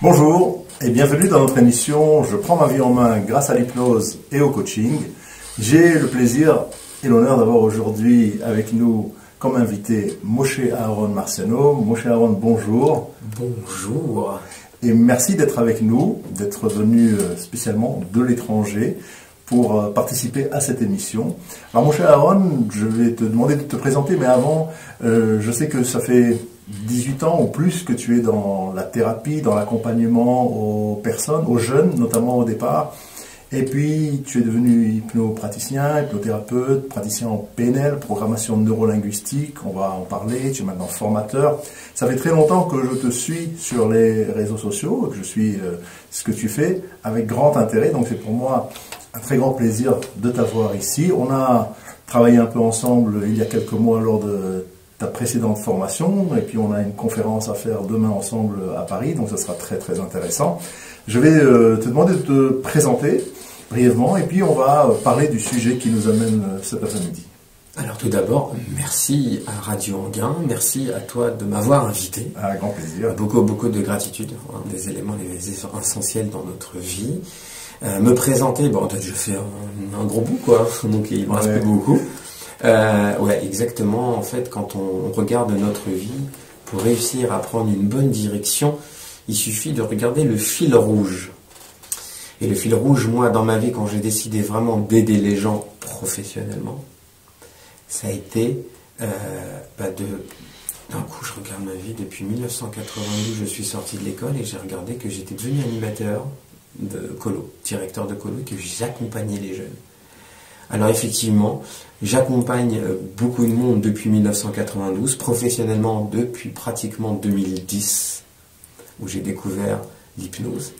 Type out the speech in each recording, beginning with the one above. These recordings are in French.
Bonjour et bienvenue dans notre émission Je prends ma vie en main grâce à l'hypnose et au coaching. J'ai le plaisir et l'honneur d'avoir aujourd'hui avec nous comme invité Moshe Aaron Marciano. Moshe Aaron, bonjour. Bonjour. Et merci d'être avec nous, d'être venu spécialement de l'étranger pour participer à cette émission. Alors Moshe Aaron, je vais te demander de te présenter, mais avant, je sais que ça fait 18 ans ou plus que tu es dans la thérapie, dans l'accompagnement aux personnes, aux jeunes notamment au départ. Et puis tu es devenu hypnopraticien, hypnothérapeute, praticien en PNL, programmation neurolinguistique, on va en parler, tu es maintenant formateur. Ça fait très longtemps que je te suis sur les réseaux sociaux, que je suis ce que tu fais avec grand intérêt, donc c'est pour moi un très grand plaisir de t'avoir ici. On a travaillé un peu ensemble il y a quelques mois lors de ta précédente formation, et puis on a une conférence à faire demain ensemble à Paris, donc ça sera très très intéressant. Je vais te demander de te présenter brièvement, et puis on va parler du sujet qui nous amène cet après-midi. Alors tout d'abord, merci à Radio Anguin, merci à toi de m'avoir invité. Un grand plaisir. Beaucoup de gratitude, des éléments essentiels dans notre vie. Me présenter, bon, je fais un gros bout, quoi, donc il me reste plus beaucoup. Ouais, exactement. En fait, quand on regarde notre vie, pour réussir à prendre une bonne direction, il suffit de regarder le fil rouge. Et le fil rouge, moi, dans ma vie, quand j'ai décidé vraiment d'aider les gens professionnellement, ça a été d'un coup, je regarde ma vie. Depuis 1992, je suis sorti de l'école et j'ai regardé que j'étais devenu animateur de colo, directeur de colo, et que j'accompagnais les jeunes. Alors effectivement, j'accompagne beaucoup de monde depuis 1992, professionnellement depuis pratiquement 2010, où j'ai découvert l'hypnose.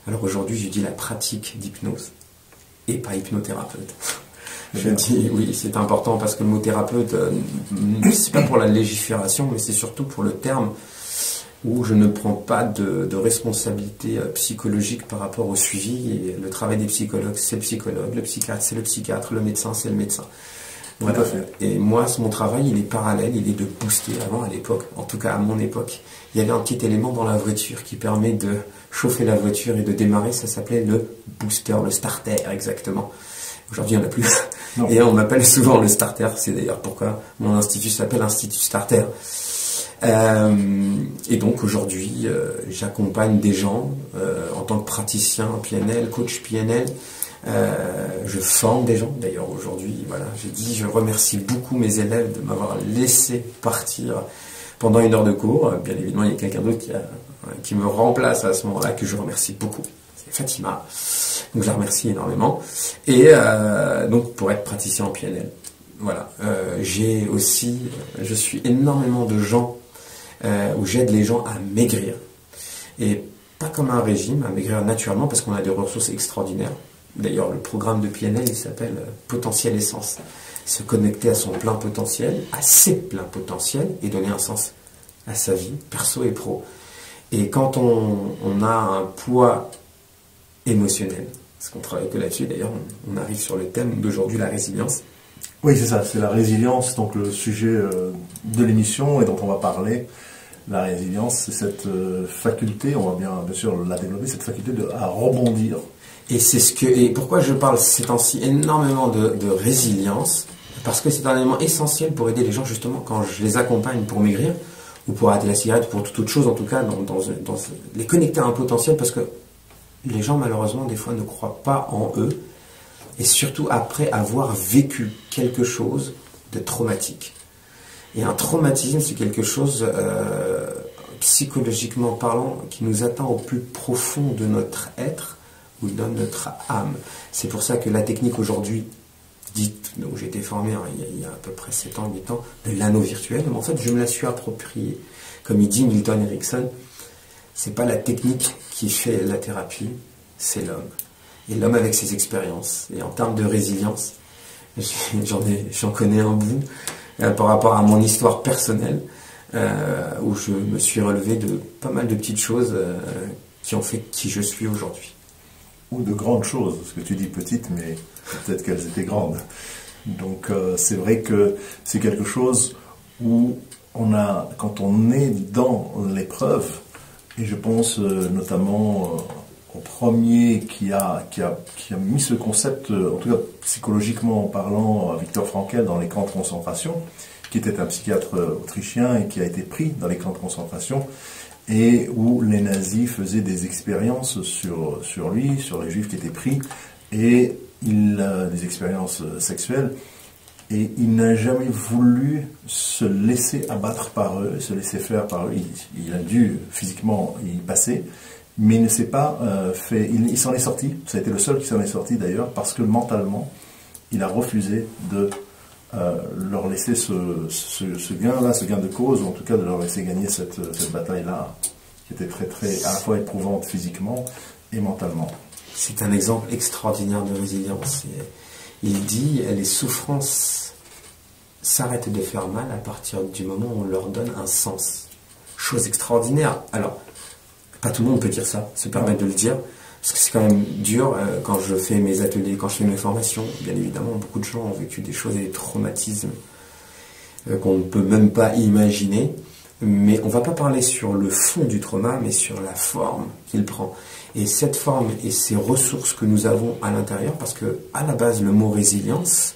Alors aujourd'hui, je dis la pratique d'hypnose, et pas hypnothérapeute. Je dis, oui, c'est important parce que le mot thérapeute, c'est pas pour la légifération, mais c'est surtout pour le terme où je ne prends pas de responsabilité psychologique par rapport au suivi. Et le travail des psychologues, c'est le psychologue, le psychiatre, c'est le psychiatre, le médecin, c'est le médecin. Voilà. Et moi, mon travail, il est parallèle, il est de booster. Avant, à l'époque, en tout cas à mon époque, il y avait un petit élément dans la voiture qui permet de chauffer la voiture et de démarrer. Ça s'appelait le booster, le starter, exactement. Aujourd'hui, il n'y en a plus. Non. Et on m'appelle souvent le starter. C'est d'ailleurs pourquoi mon institut s'appelle Institut Starter. Et donc aujourd'hui, j'accompagne des gens en tant que praticien PNL, coach PNL. Je forme des gens. D'ailleurs aujourd'hui, voilà, j'ai dit, je remercie beaucoup mes élèves de m'avoir laissé partir pendant une heure de cours. Bien évidemment, il y a quelqu'un d'autre qui me remplace à ce moment-là, que je remercie beaucoup. C'est Fatima. Donc je la remercie énormément. Et donc pour être praticien en PNL, voilà. Je suis énormément de gens où j'aide les gens à maigrir. Et pas comme un régime, à maigrir naturellement, parce qu'on a des ressources extraordinaires. D'ailleurs, le programme de PNL, il s'appelle Potentiel Essence. Se connecter à son plein potentiel, à ses pleins potentiels, et donner un sens à sa vie, perso et pro. Et quand on a un poids émotionnel, parce qu'on travaille que là-dessus, d'ailleurs, on arrive sur le thème d'aujourd'hui, la résilience. Oui, c'est ça, c'est la résilience, donc le sujet de l'émission et dont on va parler. La résilience, c'est cette faculté, on va bien sûr la développer, cette faculté à rebondir. Et pourquoi je parle ces temps-ci énormément de résilience, parce que c'est un élément essentiel pour aider les gens, justement, quand je les accompagne pour maigrir, ou pour arrêter la cigarette, pour toute autre chose, en tout cas, les connecter à un potentiel, parce que les gens, malheureusement, des fois, ne croient pas en eux, et surtout après avoir vécu quelque chose de traumatique. Et un traumatisme, c'est quelque chose, psychologiquement parlant, qui nous atteint au plus profond de notre être ou de notre âme. C'est pour ça que la technique aujourd'hui, dite, donc j'ai été formé il y a à peu près 7 ans, 8 ans, de l'anneau virtuel, mais en fait je me la suis appropriée. Comme il dit Milton Erickson, c'est pas la technique qui fait la thérapie, c'est l'homme. Et l'homme avec ses expériences. Et en termes de résilience, j'en connais un bout par rapport à mon histoire personnelle, où je me suis relevé de pas mal de petites choses qui ont fait qui je suis aujourd'hui. Ou de grandes choses, parce que tu dis petites, mais peut-être qu'elles étaient grandes. Donc c'est vrai que c'est quelque chose où quand on est dans l'épreuve, Et je pense notamment au premier qui a mis ce concept, en tout cas psychologiquement parlant, Viktor Frankl dans les camps de concentration, qui était un psychiatre autrichien et qui a été pris dans les camps de concentration, et où les nazis faisaient des expériences sur lui, sur les juifs qui étaient pris, et des expériences sexuelles, et il n'a jamais voulu se laisser abattre par eux, se laisser faire par eux. Il a dû physiquement y passer, mais il ne s'est pas fait. Il s'en est sorti, ça a été le seul qui s'en est sorti d'ailleurs, parce que mentalement, il a refusé de leur laisser ce gain-là, ce gain de cause, ou en tout cas de leur laisser gagner cette bataille-là, qui était très, très, à la fois éprouvante physiquement et mentalement. C'est un exemple extraordinaire de résilience. Il dit les souffrances s'arrêtent de faire mal à partir du moment où on leur donne un sens. Chose extraordinaire. Alors, pas tout le monde peut dire ça, se permettre de le dire, parce que c'est quand même dur quand je fais mes ateliers, quand je fais mes formations. Bien évidemment, beaucoup de gens ont vécu des choses et des traumatismes qu'on ne peut même pas imaginer. Mais on ne va pas parler sur le fond du trauma, mais sur la forme qu'il prend. Et cette forme et ces ressources que nous avons à l'intérieur, parce que à la base, le mot résilience,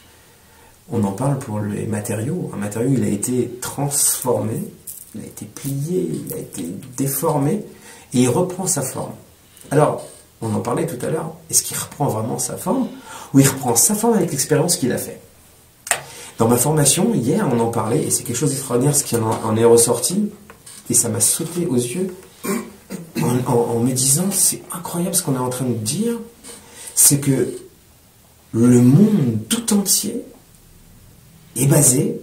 on en parle pour les matériaux. Un matériau, il a été transformé, il a été plié, il a été déformé, et il reprend sa forme. Alors, on en parlait tout à l'heure, est-ce qu'il reprend vraiment sa forme, ou il reprend sa forme avec l'expérience qu'il a fait? Dans ma formation, hier, on en parlait, et c'est quelque chose d'extraordinaire, ce qui en est ressorti, et ça m'a sauté aux yeux, en me disant, c'est incroyable ce qu'on est en train de dire, c'est que le monde tout entier est basé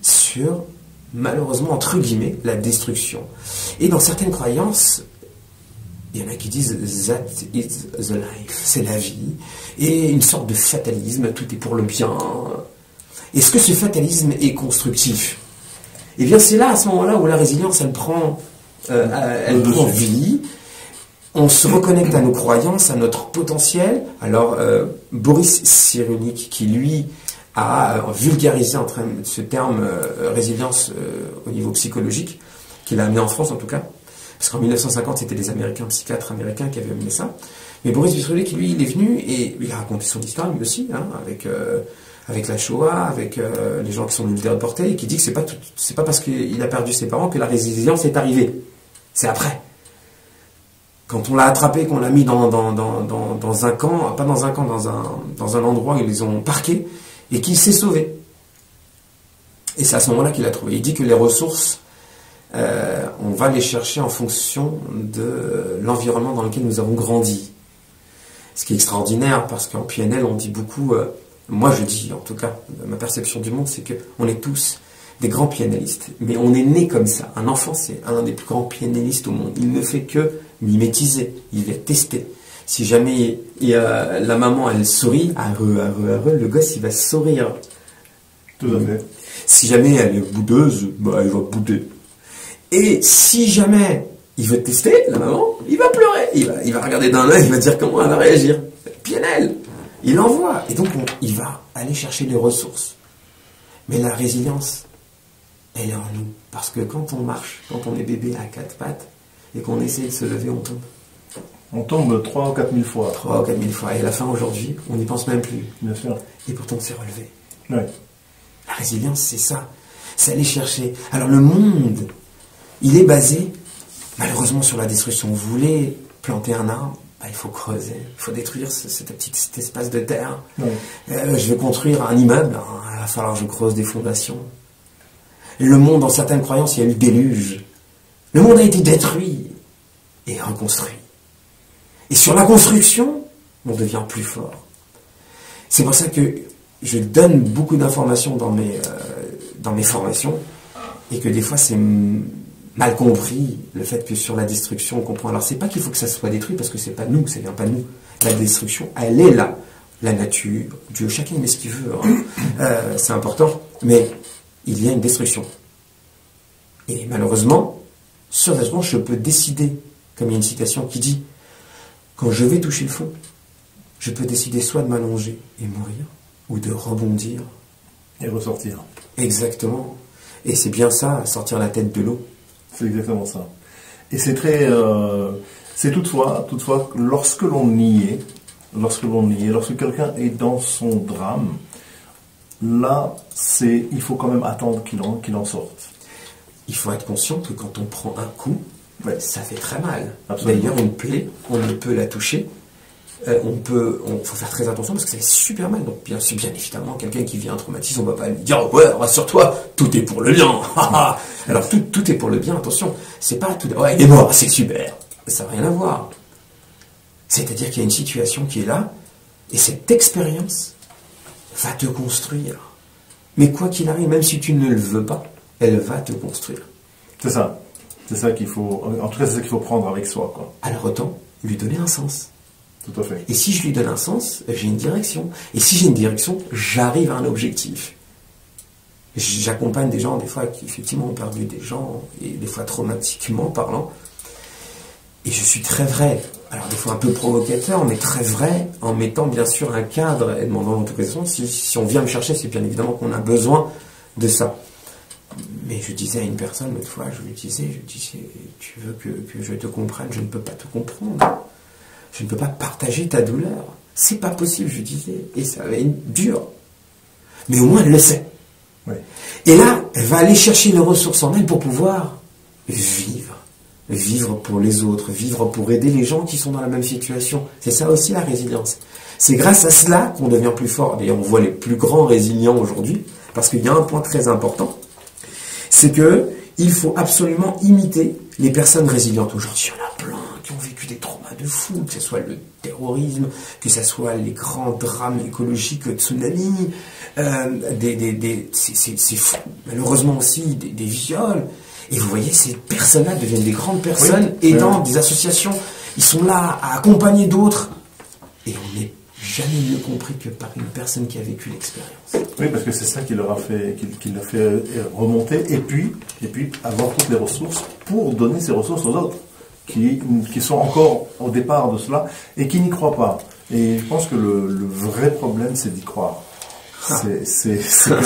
sur, malheureusement, entre guillemets, la destruction. Et dans certaines croyances, il y en a qui disent « that is the life », c'est la vie, et une sorte de fatalisme, tout est pour le bien. Est-ce que ce fatalisme est constructif? Eh bien, c'est là, à ce moment-là, où la résilience, elle prend vie. On se reconnecte à nos croyances, à notre potentiel. Alors, Boris Cyrulnik, qui lui a vulgarisé ce terme résilience au niveau psychologique, qu'il a amené en France en tout cas, parce qu'en 1950, c'était les psychiatres américains qui avaient amené ça. Mais Boris Cyrulnik, lui, il est venu et il a raconté son histoire, lui aussi, hein, avec la Shoah, avec les gens qui sont venus le déporter, et qui dit que c'est pas parce qu'il a perdu ses parents que la résilience est arrivée. C'est après. Quand on l'a attrapé, qu'on l'a mis dans un camp, pas dans un camp, dans un endroit où ils les ont parqués, et qu'il s'est sauvé. Et c'est à ce moment-là qu'il a trouvé. Il dit que les ressources, on va les chercher en fonction de l'environnement dans lequel nous avons grandi. Ce qui est extraordinaire, parce qu'en PNL, on dit beaucoup, moi je dis en tout cas, ma perception du monde, c'est qu'on est tous des grands pianistes. Mais on est né comme ça. Un enfant, c'est un des plus grands pianistes au monde. Il ne fait que mimétiser, il va tester. Si jamais la maman, elle sourit, le gosse, il va sourire. Tout à fait. Si jamais elle est boudeuse, elle va bouder. Et si jamais il veut tester, la maman, il va pleurer. Il va regarder d'un œil, il va dire comment elle va réagir. PNL, il envoie. Et donc, il va aller chercher les ressources. Mais la résilience, elle est en nous. Parce que quand on marche, quand on est bébé à 4 pattes, et qu'on essaie de se lever, on tombe. On tombe 3 ou 4 000 fois. 3 ou 4 000 fois. Et à la fin, aujourd'hui, on n'y pense même plus. Bien sûr. Et pourtant, on s'est relevé. Ouais. La résilience, c'est ça. C'est aller chercher. Alors, le monde, il est basé, malheureusement, sur la destruction. Vous voulez planter un arbre, il faut creuser. Il faut détruire cet espace de terre. Ouais. Je veux construire un immeuble, il va falloir que je creuse des fondations. Le monde, dans certaines croyances, il y a eu le déluge. Le monde a été détruit et reconstruit. Et sur la construction, on devient plus fort. C'est pour ça que je donne beaucoup d'informations dans mes formations, et que des fois c'est mal compris, le fait que sur la destruction, on comprend. Alors c'est pas qu'il faut que ça soit détruit, parce que c'est pas nous, ça vient pas de nous. La destruction, elle est là. La nature, Dieu, chacun met ce qu'il veut. Hein. C'est important, mais il y a une destruction. Et malheureusement, sérieusement, je peux décider, comme il y a une citation qui dit, quand je vais toucher le fond, je peux décider soit de m'allonger et mourir, ou de rebondir. Et ressortir. Exactement. Et c'est bien ça, sortir la tête de l'eau. C'est exactement ça. Et c'est très, c'est toutefois, lorsque l'on y est, lorsque quelqu'un est dans son drame, là, il faut quand même attendre qu'il en sorte. Il faut être conscient que quand on prend un coup, Ouais. ça fait très mal. Absolument. D'ailleurs, une plaie, on ne peut la toucher. Faut faire très attention parce que ça fait super mal. Donc, bien évidemment, quelqu'un qui vit un traumatisme, on ne va pas lui dire ouais, rassure-toi, tout est pour le bien. Alors, tout est pour le bien, attention. C'est pas tout. Ouais, il est mort, c'est super. Ça n'a rien à voir. C'est-à-dire qu'il y a une situation qui est là, et cette expérience va te construire. Mais quoi qu'il arrive, même si tu ne le veux pas, elle va te construire. C'est ça. C'est ça qu'il faut. En tout cas, c'est ça qu'il faut prendre avec soi, quoi. Alors autant lui donner un sens. Tout à fait. Et si je lui donne un sens, j'ai une direction. Et si j'ai une direction, j'arrive à un objectif. J'accompagne des gens, des fois, qui effectivement ont perdu des gens, et des fois traumatiquement parlant. Et je suis très vrai. Alors des fois un peu provocateur, mais très vrai, en mettant bien sûr un cadre et demandant l'autorisation. Si on vient me chercher, c'est bien évidemment qu'on a besoin de ça. Mais je disais à une personne, l'autre fois, je lui disais, tu veux que je te comprenne, je ne peux pas te comprendre. Je ne peux pas partager ta douleur. C'est pas possible, je disais. Et ça va être dur. Mais au moins, elle le sait. Oui. Et là, elle va aller chercher les ressources en elle pour pouvoir vivre. Vivre pour les autres, vivre pour aider les gens qui sont dans la même situation. C'est ça aussi la résilience. C'est grâce à cela qu'on devient plus fort. D'ailleurs, on voit les plus grands résilients aujourd'hui, parce qu'il y a un point très important, c'est que il faut absolument imiter les personnes résilientes. Aujourd'hui, il y en a plein qui ont vécu des traumas de fou, que ce soit le terrorisme, que ce soit les grands drames écologiques, tsunamis, c'est fou. Malheureusement aussi, des viols. Et vous voyez, ces personnes-là deviennent des grandes personnes, aidant des associations. Ils sont là à accompagner d'autres. Et on n'est jamais mieux compris que par une personne qui a vécu l'expérience. Oui, parce que c'est ça qui leur a fait remonter, et puis avoir toutes les ressources pour donner ces ressources aux autres, qui sont encore au départ de cela, et qui n'y croient pas. Et je pense que le vrai problème, c'est d'y croire. C'est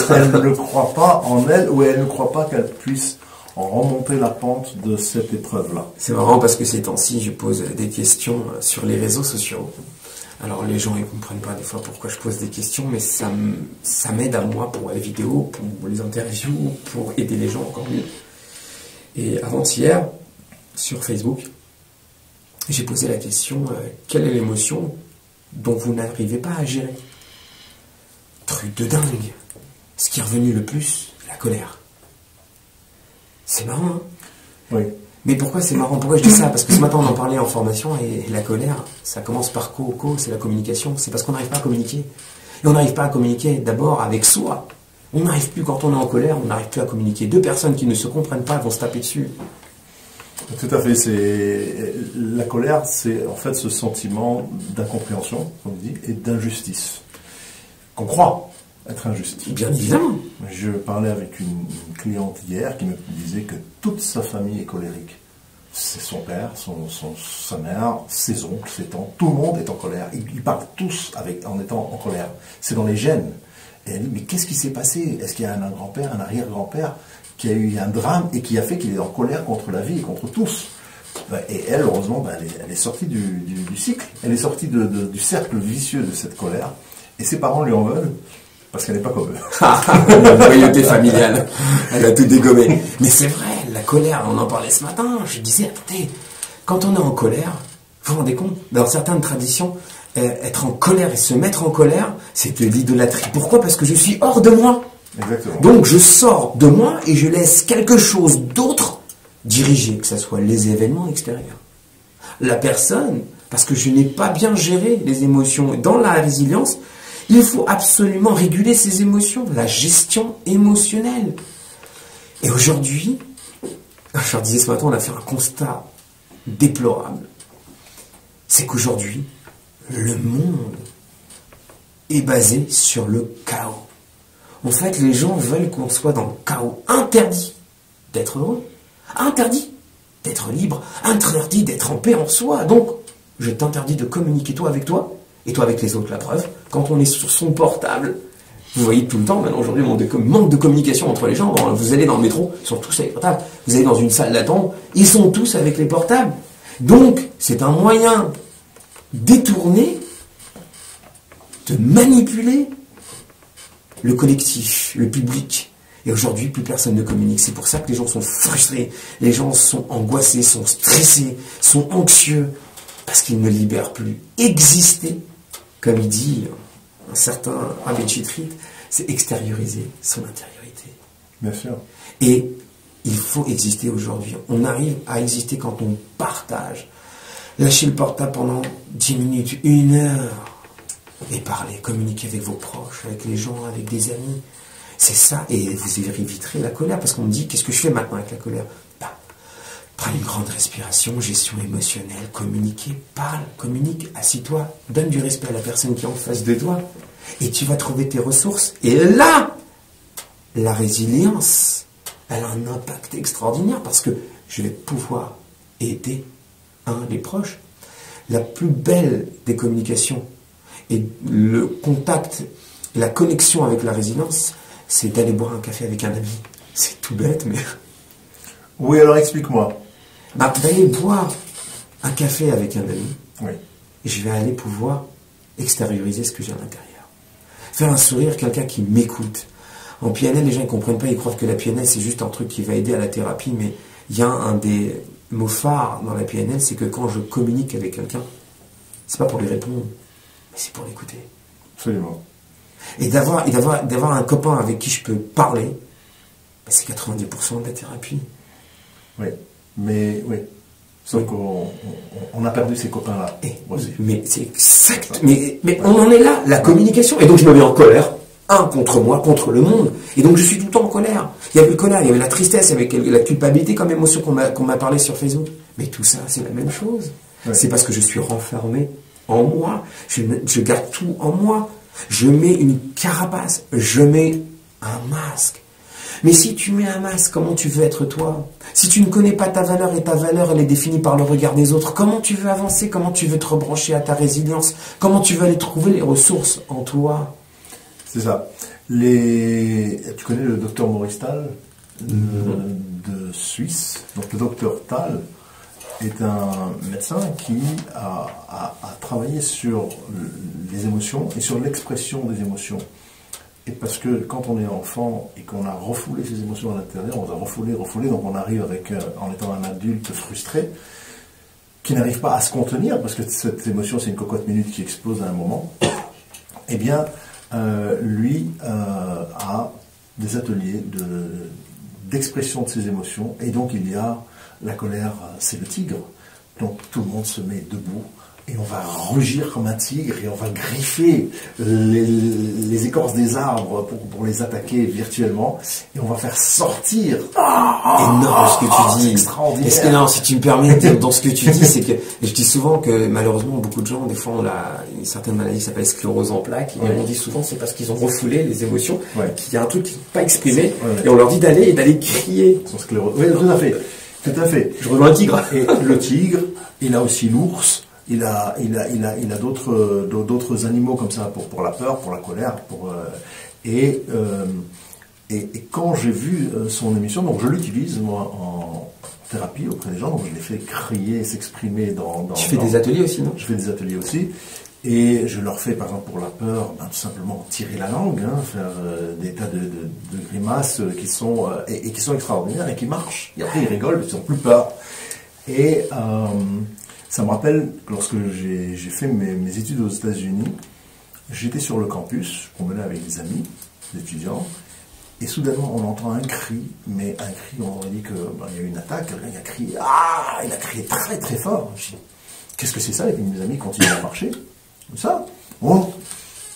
qu'elle ne croit pas en elle, ou elle ne croit pas qu'elle puisse remonter la pente de cette épreuve-là. C'est marrant parce que ces temps-ci, je pose des questions sur les réseaux sociaux. Alors les gens ne comprennent pas des fois pourquoi je pose des questions, mais ça m'aide à moi pour les vidéos, pour les interviews, pour aider les gens encore mieux. Et avant-hier, sur Facebook, j'ai posé la question, quelle est l'émotion dont vous n'arrivez pas à gérer? Truc de dingue. Ce qui est revenu le plus, la colère. C'est marrant, hein? Oui. Mais pourquoi c'est marrant? Pourquoi je dis ça? Parce que ce matin on en parlait en formation, et la colère, ça commence par c'est la communication. C'est parce qu'on n'arrive pas à communiquer. Et on n'arrive pas à communiquer d'abord avec soi. On n'arrive plus, quand on est en colère, on n'arrive plus à communiquer. Deux personnes qui ne se comprennent pas vont se taper dessus. Tout à fait. La colère, c'est en fait ce sentiment d'incompréhension, comme on dit, et d'injustice. Qu'on croit être injuste. Bien évidemment. Je parlais avec une cliente hier qui me disait que toute sa famille est colérique. C'est son père, sa mère, ses oncles, ses tantes, tout le monde est en colère. Ils parlent tous en étant en colère. C'est dans les gènes. Et elle dit, mais qu'est-ce qui s'est passé? Est-ce qu'il y a un grand-père, un arrière-grand-père qui a eu un drame et qui a fait qu'il est en colère contre la vie et contre tous? Et elle, heureusement, elle est sortie du cycle. Elle est sortie du cercle vicieux de cette colère. Et ses parents lui en veulent. Parce qu'elle n'est pas comme eux. La loyauté familiale. Elle a tout dégommé. Mais c'est vrai, la colère, on en parlait ce matin. Je disais, attendez, quand on est en colère, vous vous rendez compte, dans certaines traditions, être en colère et se mettre en colère, c'est de l'idolâtrie. Pourquoi? Parce que je suis hors de moi. Exactement. Donc je sors de moi et je laisse quelque chose d'autre diriger, que ce soit les événements extérieurs. La personne, parce que je n'ai pas bien géré les émotions. Et dans la résilience, il faut absolument réguler ses émotions, la gestion émotionnelle. Et aujourd'hui, je leur disais ce matin, on a fait un constat déplorable. C'est qu'aujourd'hui, le monde est basé sur le chaos. En fait, les gens veulent qu'on soit dans le chaos. Interdit d'être heureux, interdit d'être libre, interdit d'être en paix en soi. Donc, je t'interdis de communiquer toi avec toi, et toi avec les autres. La preuve, quand on est sur son portable, Vous voyez tout le temps, maintenant aujourd'hui, manque de communication entre les gens. Vous allez dans le métro, ils sont tous avec les portables. Vous allez dans une salle d'attente, ils sont tous avec les portables. Donc, c'est un moyen détourné de manipuler le collectif, le public. Et aujourd'hui, plus personne ne communique. C'est pour ça que les gens sont frustrés, les gens sont angoissés, sont stressés, sont anxieux, parce qu'ils ne libèrent plus. Exister, comme il dit un certain Rabbi Chitrit, c'est extérioriser son intériorité. Bien sûr. Et il faut exister aujourd'hui. On arrive à exister quand on partage. Lâchez le portable pendant 10 minutes, 1 heure, et parlez, communiquez avec vos proches, avec les gens, avec des amis. C'est ça, et vous éviterez la colère, parce qu'on me dit, qu'est-ce que je fais maintenant avec la colère? Prends une grande respiration, gestion émotionnelle, communiquer, parle, communique, assis-toi, donne du respect à la personne qui est en face de toi, et tu vas trouver tes ressources. Et là, la résilience, elle a un impact extraordinaire, parce que je vais pouvoir aider des proches. La plus belle des communications, et le contact, la connexion avec la résilience, c'est d'aller boire un café avec un ami. C'est tout bête, mais... Oui, alors explique-moi. D'aller boire un café avec un ami, oui. Et je vais aller pouvoir extérioriser ce que j'ai à l'intérieur. Faire un sourire, quelqu'un qui m'écoute. En PNL, les gens ne comprennent pas, ils croient que la PNL, c'est juste un truc qui va aider à la thérapie, mais il y a un des mots phares dans la PNL, c'est que quand je communique avec quelqu'un, c'est pas pour lui répondre, mais c'est pour l'écouter. Absolument. Et d'avoir un copain avec qui je peux parler, c'est 90% de la thérapie. Oui, mais oui. Sauf qu'on a perdu ces copains-là. Mais c'est exact. Mais on en est là, la communication. Et donc je me mets en colère, contre moi, contre le monde. Et donc je suis tout le temps en colère. Il y avait le colère, il y avait la tristesse, il y avait la culpabilité comme émotion qu'on m'a parlé sur Facebook. Mais tout ça, c'est la même chose. Ouais. C'est parce que je suis renfermé en moi. Je garde tout en moi. Je mets une carapace. Je mets un masque. Mais si tu mets un masque, comment tu veux être toi? Si tu ne connais pas ta valeur et ta valeur, elle est définie par le regard des autres, comment tu veux avancer? Comment tu veux te rebrancher à ta résilience? Comment tu veux aller trouver les ressources en toi? C'est ça. Tu connais le docteur Maurice Tal de Suisse. Donc le docteur Tal est un médecin qui a travaillé sur les émotions et sur l'expression des émotions. Et parce que quand on est enfant et qu'on a refoulé ses émotions à l'intérieur, on les a refoulées, donc on arrive en étant un adulte frustré, qui n'arrive pas à se contenir, parce que cette émotion, c'est une cocotte minute qui explose à un moment, eh bien, lui a des ateliers d'expression de ses émotions, et donc il y a la colère, c'est le tigre, donc tout le monde se met debout, et on va rugir comme un tigre, et on va griffer les écorces des arbres pour les attaquer virtuellement, et on va faire sortir. Énorme ce que tu dis. Extraordinaire. Est-ce que non, si tu me permets, dans ce que tu dis, c'est que je dis souvent que malheureusement beaucoup de gens, des fois, ont une certaine maladie qui s'appelle sclérose en plaques, et on dit souvent c'est parce qu'ils ont refoulé les émotions, qu'il y a un truc qui n'est pas exprimé, et on leur dit d'aller crier. Son sclérose. Oui, tout à fait. Tout à fait. Je rejoins le tigre. Et le tigre, il a aussi l'ours. Il a d'autres animaux comme ça pour la peur, pour la colère, et quand j'ai vu son émission, donc je l'utilise moi en thérapie auprès des gens, donc je les fais crier, s'exprimer dans. Tu fais des ateliers aussi, non? Je fais des ateliers aussi, et je leur fais par exemple pour la peur, tout simplement tirer la langue, faire des tas de grimaces qui sont extraordinaires et qui marchent. Et après ils rigolent, ils n'ont plus peur. Et ça me rappelle, lorsque j'ai fait mes études aux États-Unis, j'étais sur le campus, je promenais avec des amis, des étudiants, et soudainement on entend un cri, mais un cri, on aurait dit qu'il y a eu une attaque, quelqu'un a crié, il a crié très très fort. Je dis, qu'est-ce que c'est ça? Et puis mes amis continuent à marcher, comme ça. Oh,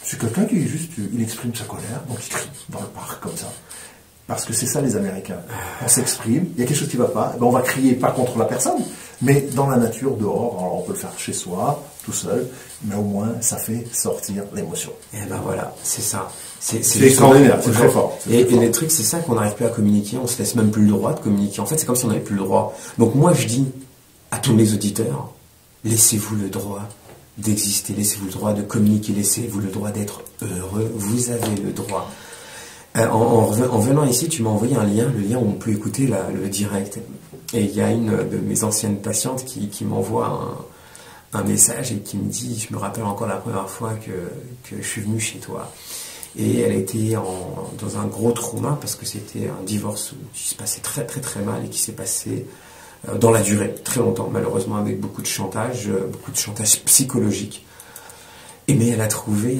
c'est quelqu'un qui juste, il exprime sa colère, donc il crie dans le parc comme ça. Parce que c'est ça les Américains. On s'exprime, il y a quelque chose qui ne va pas, on va crier pas contre la personne, mais dans la nature, dehors. Alors on peut le faire chez soi, tout seul, mais au moins ça fait sortir l'émotion. Et ben voilà, c'est ça. C'est extraordinaire, c'est très fort. Et les trucs, c'est ça qu'on n'arrive plus à communiquer, on se laisse même plus le droit de communiquer. En fait, c'est comme si on n'avait plus le droit. Donc moi, je dis à tous mes auditeurs, laissez-vous le droit d'exister, laissez-vous le droit de communiquer, laissez-vous le droit d'être heureux, vous avez le droit. En venant ici, tu m'as envoyé un lien, le lien où on peut écouter le direct. Et il y a une de mes anciennes patientes qui m'envoie un message et qui me dit, je me rappelle encore la première fois que je suis venu chez toi. Et elle était dans un gros trauma parce que c'était un divorce qui se passait très très très mal et qui s'est passé dans la durée, très longtemps, malheureusement, avec beaucoup de chantage psychologique. Mais elle a trouvé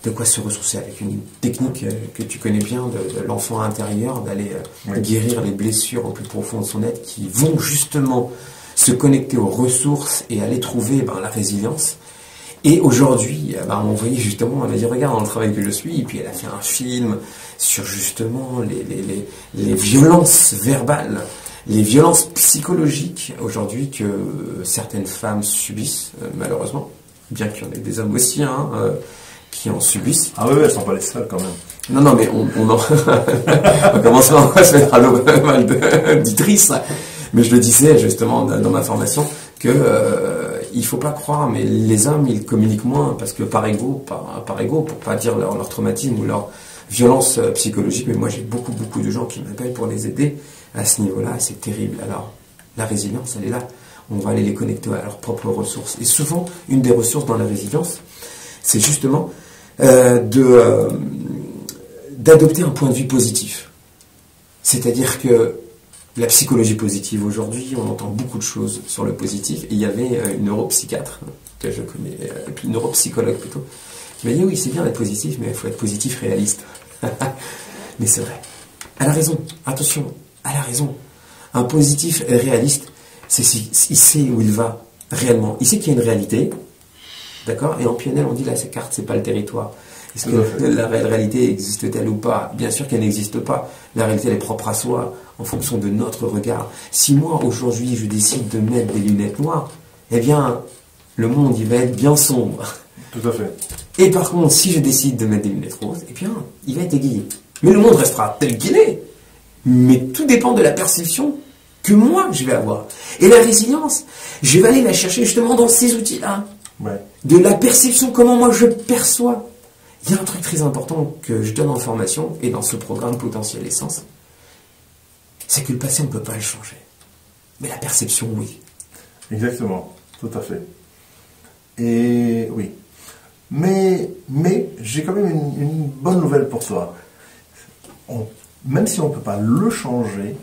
de quoi se ressourcer avec une technique que tu connais bien de l'enfant intérieur, d'aller guérir les blessures au plus profond de son être qui vont justement se connecter aux ressources et aller trouver la résilience. Et aujourd'hui, elle m'a envoyé justement, elle m'a dit regarde dans le travail que je suis, et puis elle a fait un film sur justement les violences verbales, les violences psychologiques aujourd'hui que certaines femmes subissent, malheureusement, bien qu'il y en ait des hommes aussi qui en subissent. Ah oui, elles sont pas les seules quand même. Non, mais on commence à se mettre à l'eau mal d'Idriss. Mais je le disais justement dans ma formation que il faut pas croire, mais les hommes ils communiquent moins parce que par ego, pour pas dire leur traumatisme ou leur violence psychologique. Mais moi j'ai beaucoup de gens qui m'appellent pour les aider à ce niveau-là. C'est terrible. Alors la résilience, elle est là. On va aller les connecter à leurs propres ressources. Et souvent, une des ressources dans la résilience, c'est justement d'adopter un point de vue positif. C'est-à-dire que la psychologie positive, aujourd'hui, on entend beaucoup de choses sur le positif. Et il y avait une neuropsychiatre, que je connais, une neuropsychologue plutôt, qui m'a dit oui, c'est bien d'être positif, mais il faut être positif réaliste. Mais c'est vrai. Elle a raison. Attention, elle a raison. Un positif réaliste, il sait où il va réellement. Il sait qu'il y a une réalité. D'accord? Et en PNL, on dit là, cette carte, c'est pas le territoire. Est-ce que la réalité existe-t-elle ou pas? Bien sûr qu'elle n'existe pas. La réalité, elle est propre à soi, en fonction de notre regard. Si moi, aujourd'hui, je décide de mettre des lunettes noires, eh bien, le monde, il va être bien sombre. Tout à fait. Et par contre, si je décide de mettre des lunettes roses, eh bien, il va être égayé. Mais le monde restera tel qu'il est. Mais tout dépend de la perception que moi, je vais avoir. Et la résilience, je vais aller la chercher justement dans ces outils-là. Ouais. De la perception, comment moi je perçois. Il y a un truc très important que je donne en formation et dans ce programme Potentiel Essence, c'est que le passé, on ne peut pas le changer. Mais la perception, oui. Exactement, tout à fait. Et oui. Mais j'ai quand même une bonne nouvelle pour toi. Même si on ne peut pas le changer,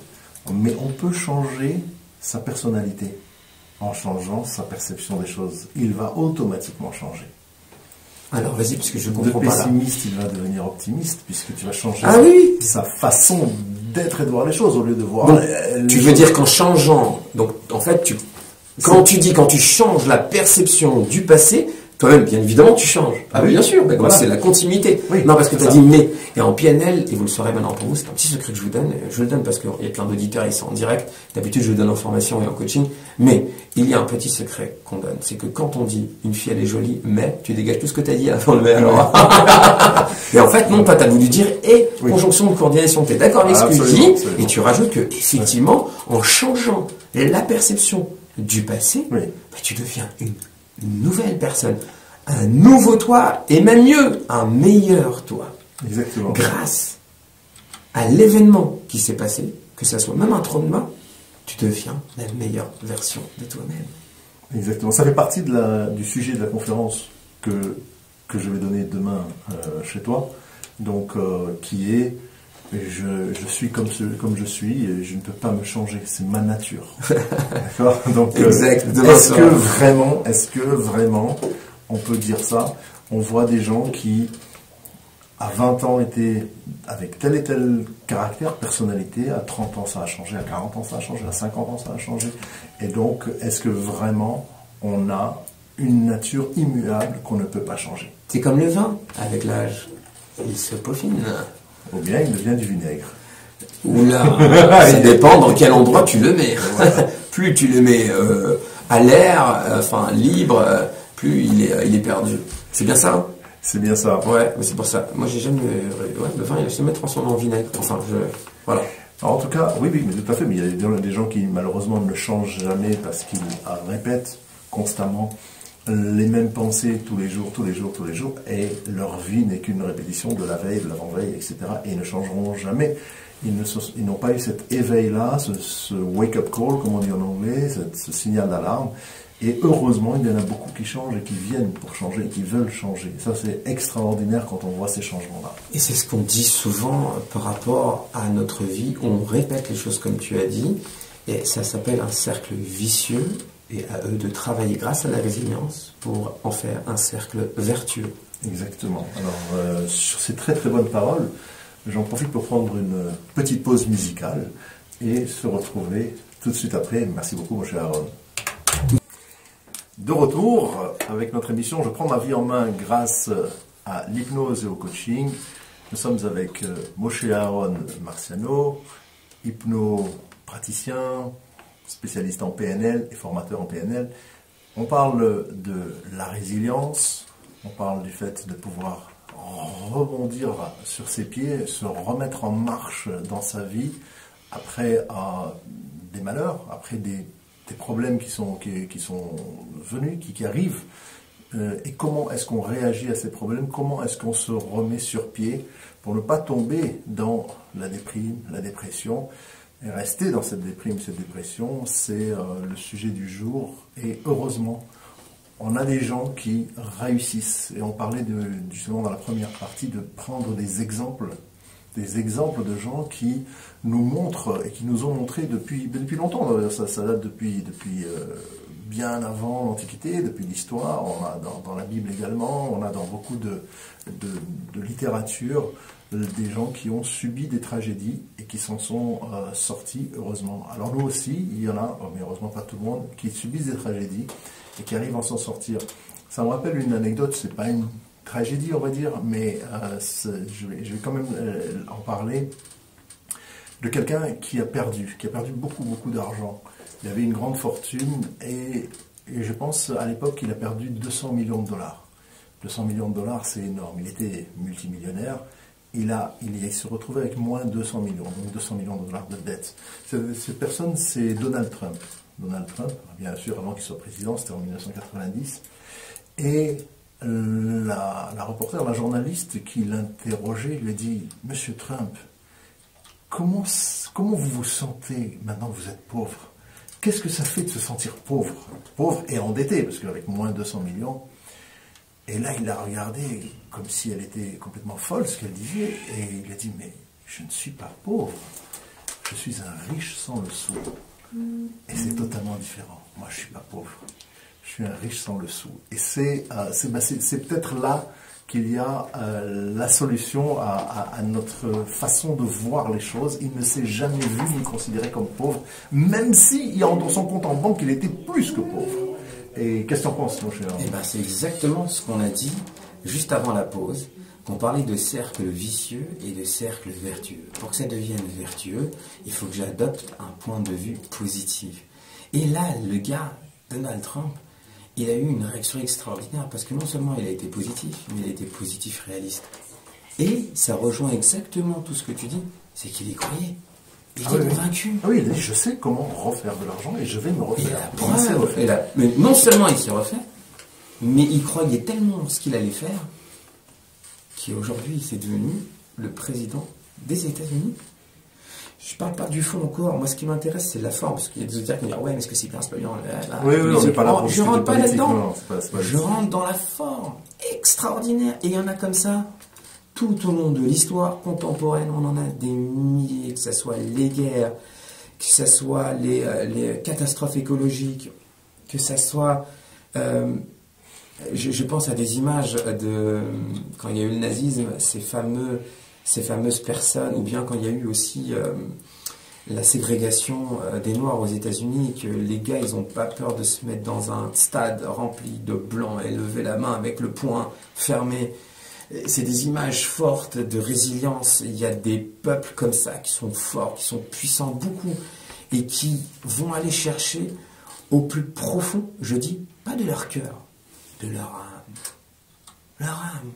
mais on peut changer sa personnalité. En changeant sa perception des choses, il va automatiquement changer. Alors vas-y, parce que je comprends pas. De pessimiste, il va devenir optimiste, puisque tu vas changer sa façon d'être et de voir les choses, au lieu de voir... Donc, tu veux dire qu'en changeant... Donc, en fait, quand tu changes la perception du passé, toi-même, bien évidemment, tu changes. Ah oui, bien sûr, voilà. C'est la continuité. Oui, non, parce que tu as dit mais. Et en PNL, et vous le saurez maintenant pour vous, c'est un petit secret que je vous donne. Je le donne parce qu'il y a plein d'auditeurs ici en direct. D'habitude, je le donne en formation et en coaching. Mais il y a un petit secret qu'on donne. C'est que quand on dit une fille, elle est jolie, mais tu dégages tout ce que tu as dit avant le mais. Alors. Et en fait, non, toi, tu as voulu dire et conjonction de coordination. Tu es d'accord avec ce que je dis. Et tu rajoutes que, effectivement, en changeant la perception du passé, tu deviens une nouvelle personne, un nouveau toi, et même mieux, un meilleur toi. Exactement. Grâce à l'événement qui s'est passé, que ça soit même un trauma, tu deviens la meilleure version de toi-même. Exactement. Ça fait partie du sujet de la conférence que je vais donner demain chez toi, donc qui est je suis comme je suis et je ne peux pas me changer, c'est ma nature. D'accord? Donc, est-ce que vraiment, on peut dire ça? On voit des gens qui, à 20 ans, étaient avec tel et tel caractère, personnalité, à 30 ans ça a changé, à 40 ans ça a changé, à 50 ans ça a changé. Et donc, est-ce que vraiment on a une nature immuable qu'on ne peut pas changer? C'est comme le vin, avec l'âge, il se peaufine. Ou bien il devient du vinaigre. Oula, ça dépend dans quel endroit tu le mets. Plus tu le mets à l'air, libre, plus il est perdu. C'est bien ça? C'est bien ça. Ouais, mais c'est pour ça. Moi j'ai jamais... le vin il se met transformé en vinaigre. Voilà. Alors, en tout cas, oui, mais tout à fait. Mais il y a des gens qui malheureusement ne changent jamais parce qu'ils répètent constamment les mêmes pensées tous les jours, et leur vie n'est qu'une répétition de la veille, de l'avant-veille, etc. Et ils ne changeront jamais. Ils n'ont pas eu cet éveil-là, ce wake-up call, comme on dit en anglais, ce signal d'alarme. Et heureusement, il y en a beaucoup qui changent et qui viennent pour changer, et qui veulent changer. Ça, c'est extraordinaire quand on voit ces changements-là. Et c'est ce qu'on dit souvent par rapport à notre vie. On répète les choses comme tu as dit, et ça s'appelle un cercle vicieux, et à eux de travailler grâce à la résilience pour en faire un cercle vertueux. Exactement. Alors, sur ces très très bonnes paroles, j'en profite pour prendre une petite pause musicale et se retrouver tout de suite après. Merci beaucoup, mon cher Aaron. De retour avec notre émission Je prends ma vie en main grâce à l'hypnose et au coaching. Nous sommes avec Moshe Aaron Marciano, hypnopraticien, spécialiste en PNL et formateur en PNL. On parle de la résilience, on parle du fait de pouvoir rebondir sur ses pieds, se remettre en marche dans sa vie après des malheurs, après des problèmes qui sont venus, qui arrivent, et comment est-ce qu'on réagit à ces problèmes, comment est-ce qu'on se remet sur pied pour ne pas tomber dans la déprime, la dépression, et rester dans cette déprime, cette dépression, c'est le sujet du jour, et heureusement, on a des gens qui réussissent, et on parlait justement dans la première partie de prendre des exemples de gens qui nous montrent et qui nous ont montré depuis longtemps. Ça date depuis bien avant l'Antiquité, depuis l'histoire. On a dans la Bible également, on a dans beaucoup de littérature des gens qui ont subi des tragédies et qui s'en sont sortis, heureusement. Alors nous aussi, il y en a, mais heureusement pas tout le monde, qui subissent des tragédies et qui arrivent à s'en sortir. Ça me rappelle une anecdote, c'est pas une tragédie, on va dire, mais je vais quand même en parler, de quelqu'un qui a perdu beaucoup d'argent. Il avait une grande fortune et je pense à l'époque qu'il a perdu 200 millions de dollars. 200 millions de dollars, c'est énorme. Il était multimillionnaire. Il se retrouvait avec moins de 200 millions, donc 200 millions de dollars de dettes. Cette personne, c'est Donald Trump. Donald Trump, bien sûr, avant qu'il soit président, c'était en 1990. Et la reporter, la journaliste qui l'interrogeait, lui a dit « Monsieur Trump, comment vous vous sentez maintenant que vous êtes pauvre? Qu'est-ce que ça fait de se sentir pauvre? Pauvre et endetté, parce qu'avec moins de 200 millions. » Et là, il l'a regardée comme si elle était complètement folle, ce qu'elle disait, et il a dit « Mais je ne suis pas pauvre, je suis un riche sans le sou. » Et c'est totalement différent. Moi, je ne suis pas pauvre. Je suis un riche sans le sou. Et c'est peut-être là qu'il y a la solution à notre façon de voir les choses. Il ne s'est jamais vu ni considéré comme pauvre, même si dans son compte en banque, il était plus que pauvre. Et qu'est-ce que tu en penses, mon cher? Eh ben, c'est exactement ce qu'on a dit juste avant la pause, qu'on parlait de cercle vicieux et de cercle vertueux. Pour que ça devienne vertueux, il faut que j'adopte un point de vue positif. Et là, le gars, Donald Trump, il a eu une réaction extraordinaire parce que non seulement il a été positif, mais il a été positif réaliste. Et ça rejoint exactement tout ce que tu dis, c'est qu'il y croyait. Il était convaincu. Ah oui, il a dit, je sais comment refaire de l'argent et je vais me refaire. Mais non seulement il s'est refait, mais il croyait tellement ce qu'il allait faire qu'aujourd'hui c'est devenu le président des États-Unis. Je ne parle pas du fond encore. Moi, ce qui m'intéresse, c'est la forme. Parce qu'il y a des auditeurs qui vont dire « Ouais, mais est-ce que c'est bien, c'est pas bien ?» Oui, on n'est pas là pour je ne rentre pas là-dedans. Je rentre rentre dans la forme extraordinaire. Et il y en a comme ça tout au long de l'histoire contemporaine. On en a des milliers, que ce soit les guerres, que ce soit les catastrophes écologiques, que ce soit... je pense à des images de quand il y a eu le nazisme, ces fameuses personnes, ou bien quand il y a eu aussi la ségrégation des Noirs aux États-Unis, que les gars, ils n'ont pas peur de se mettre dans un stade rempli de blancs et lever la main avec le poing fermé. C'est des images fortes de résilience. Il y a des peuples comme ça qui sont forts, qui sont puissants beaucoup, et qui vont aller chercher au plus profond, je dis, pas de leur cœur, de leur âme. Leur âme.